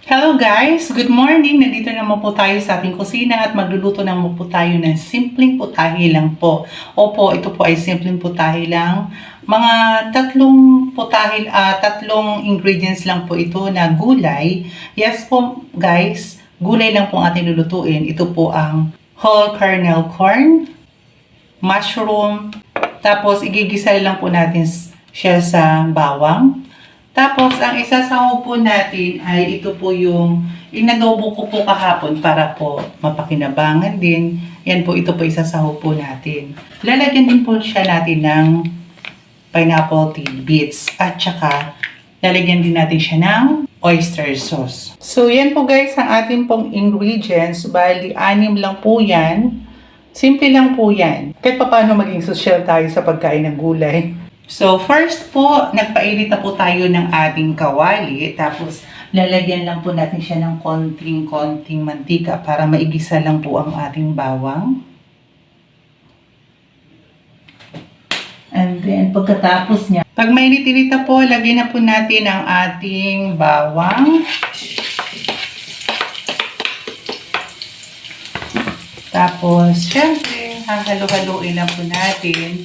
Hello guys! Good morning! Nandito naman po tayo sa ating kusina at magluluto naman po tayo ng simpleng putahe lang po. Opo, ito po ay simpleng putahe lang. Mga tatlong ingredients lang po ito na gulay. Yes po guys, gulay lang po ang ating lulutuin. Ito po ang whole kernel corn, mushroom, tapos igigisa lang po natin siya sa bawang. Tapos, ang isasaw po natin ay ito po yung inadobo ko po kahapon para po mapakinabangan din. Yan po, ito po isasaw po natin. Lalagyan din po siya natin ng pineapple tidbits at saka lalagyan din natin siya ng oyster sauce. So, yan po guys ang ating pong ingredients. Bali, 6 lang po yan. Simple lang po yan. Kahit paano maging social tayo sa pagkain ng gulay. So, first po, nagpainit na po tayo ng ating kawali. Tapos, lalagyan lang po natin siya ng konting-konting mantika para maigisa lang po ang ating bawang. And then, pagkatapos niya, pag mainit-init na po, lagyan na po natin ang ating bawang. Tapos, syempre, halo-haluin lang po natin.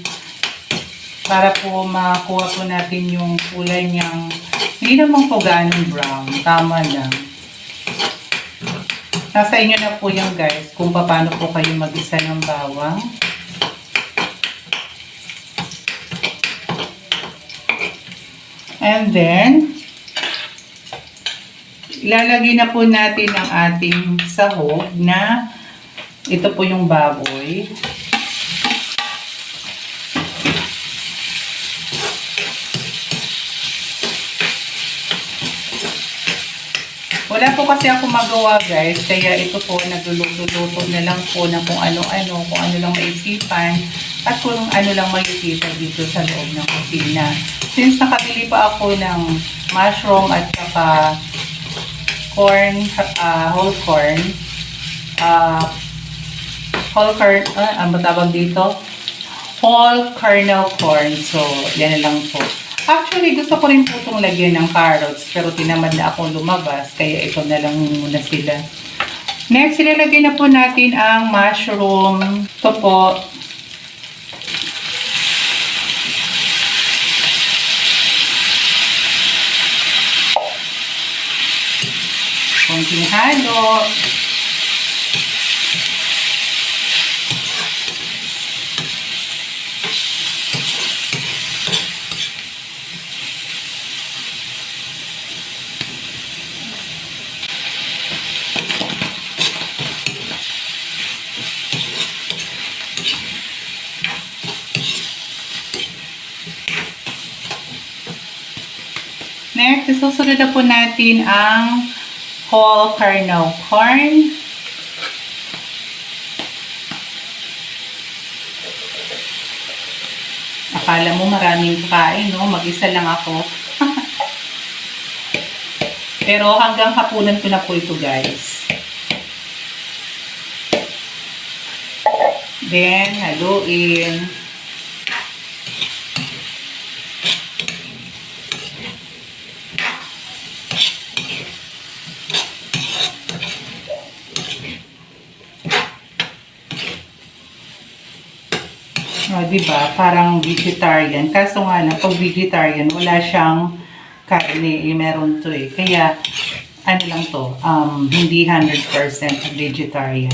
Para po makuha po natin yung kulay niyang hindi naman po ganong brown. Tama lang. Nasa inyo na po yan guys kung paano po kayo mag-isa ng bawang. And then, ilalagay na po natin ang ating sahog na ito po yung baboy. Wala po kasi ako magawa guys, kaya ito po nagluluto-luto na lang po ng kung ano-ano lang maisipan at kung ano lang makikita dito sa loob ng kusina. Since nakabili pa ako ng mushroom at saka corn, whole corn, ano tawag dito? Whole kernel corn. So, yan na lang po. Actually, gusto ko rin po itong lagyan ng carrots, pero tinamad na akong lumabas, kaya ito na lang muna sila. Next, ilalagay na po natin ang mushroom. Ito po. Konting halo. Next, isusunod na po natin ang whole kernel corn. Akala mo maraming kain, no? Mag-isa lang ako. Pero hanggang hapunan ko na po ito, guys. Then, haluin. Diba? Parang vegetarian. Kaso nga lang, pag vegetarian, wala siyang karne. Meron to eh. Kaya, ano lang to, hindi 100% vegetarian.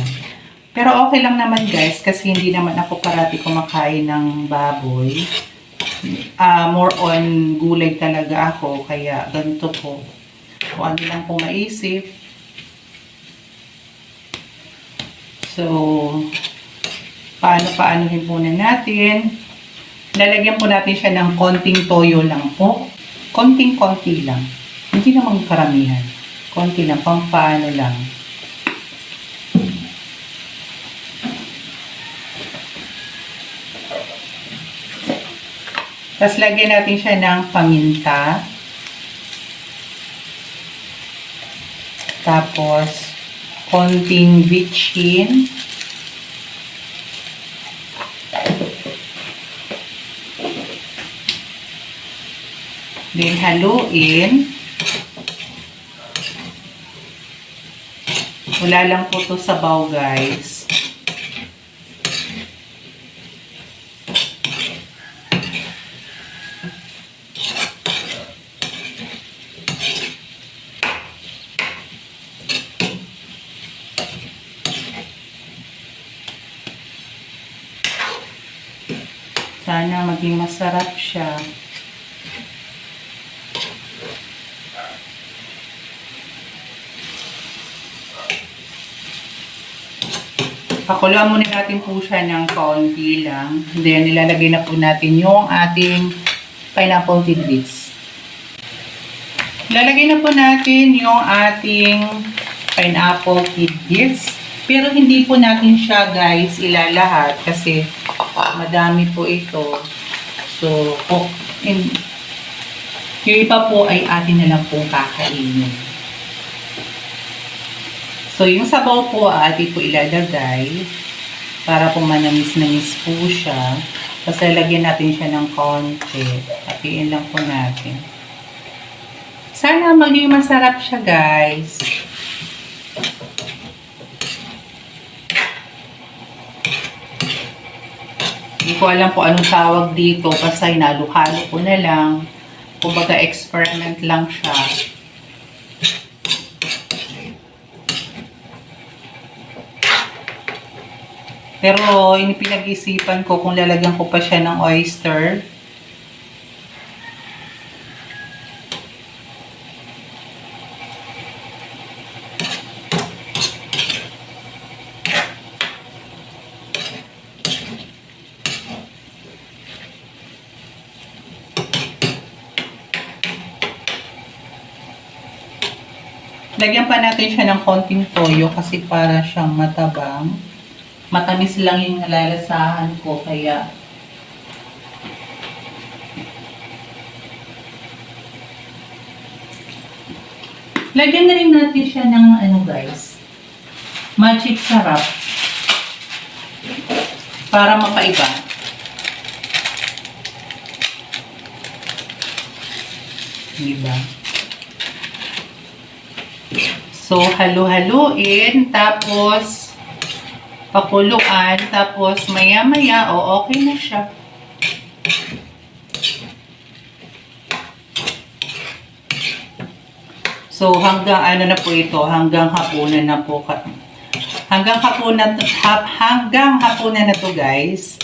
Pero okay lang naman guys, kasi hindi naman ako parati kumakain ng baboy. More on gulay talaga ako, kaya ganito po. Kung ano lang po maisip. So, paano-paanohin po na natin. Lalagyan po natin siya ng konting toyo lang po. Konting-konti lang. Hindi naman karamihan. Konti lang, paano lang. Tapos lagyan natin siya ng paminta. Tapos, konting vichin. Then, haluin. Wala lang po to sabaw, guys. Sana maging masarap siya. Pakuluan muna natin po siya ng kaunti lang. Then, nilalagay na po natin yung ating pineapple tidbits. Nilalagay na po natin yung ating pineapple tidbits. Pero hindi po natin siya, guys, ilalahat kasi madami po ito. So, yung iba po ay atin na lang pong kakainin. So, yung sabaw po, atin po ilalagay para po manamis-namis po siya. Kasi lagyan natin siya ng konti. Hatiin lang po natin. Sana maging masarap siya, guys. Hindi ko alam po anong tawag dito. Basta hinalo-halo ko na lang. Kumbaga, experiment lang siya. Pero, pinag-isipan ko kung lalagyan ko pa siya ng oyster. Lagyan pa natin siya ng konting toyo kasi para siyang matabang. Matamis lang yung nalalasahan ko, kaya lagyan na rin natin siya ng guys, magic sarap para mapaiba. Diba? So, halo-haluin, tapos pakuluan, tapos maya-maya, okay na siya. So, hanggang na po ito, hanggang hapunan na po. Hanggang hapunan na to, guys.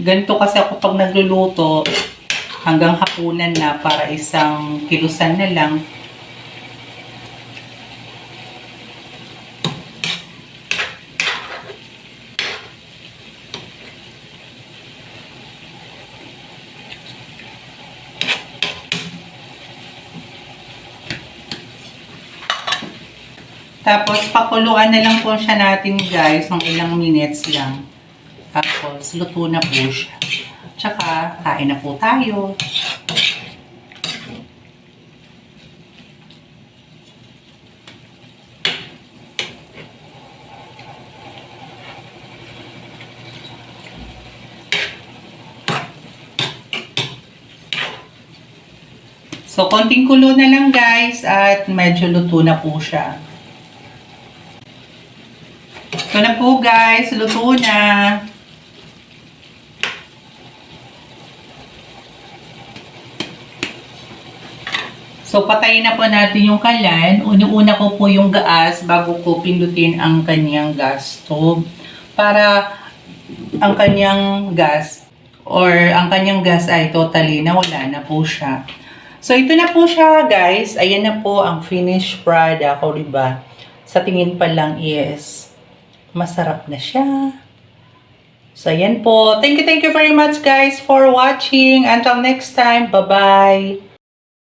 Ganito kasi ako pag nagluluto, hanggang hapunan na para isang kilusan na lang. Tapos, pakuluan na lang po siya natin, guys, ng ilang minutes lang. Tapos, luto na po siya. Tsaka, kain na po tayo. So, konting kulo na lang, guys, at medyo luto na po siya. Ito na po, guys, luto na. So, patayin na po natin yung kalan. Una-una ko po yung gas bago ko pindutin ang kanyang gas stove. Para ang kanyang gas ay totally nawala na po siya. So, ito na po siya, guys. Ayan na po ang finished product ko, diba? Sa tingin pa lang is masarap na siya. So, ayan po. Thank you very much, guys, for watching. Until next time, bye-bye.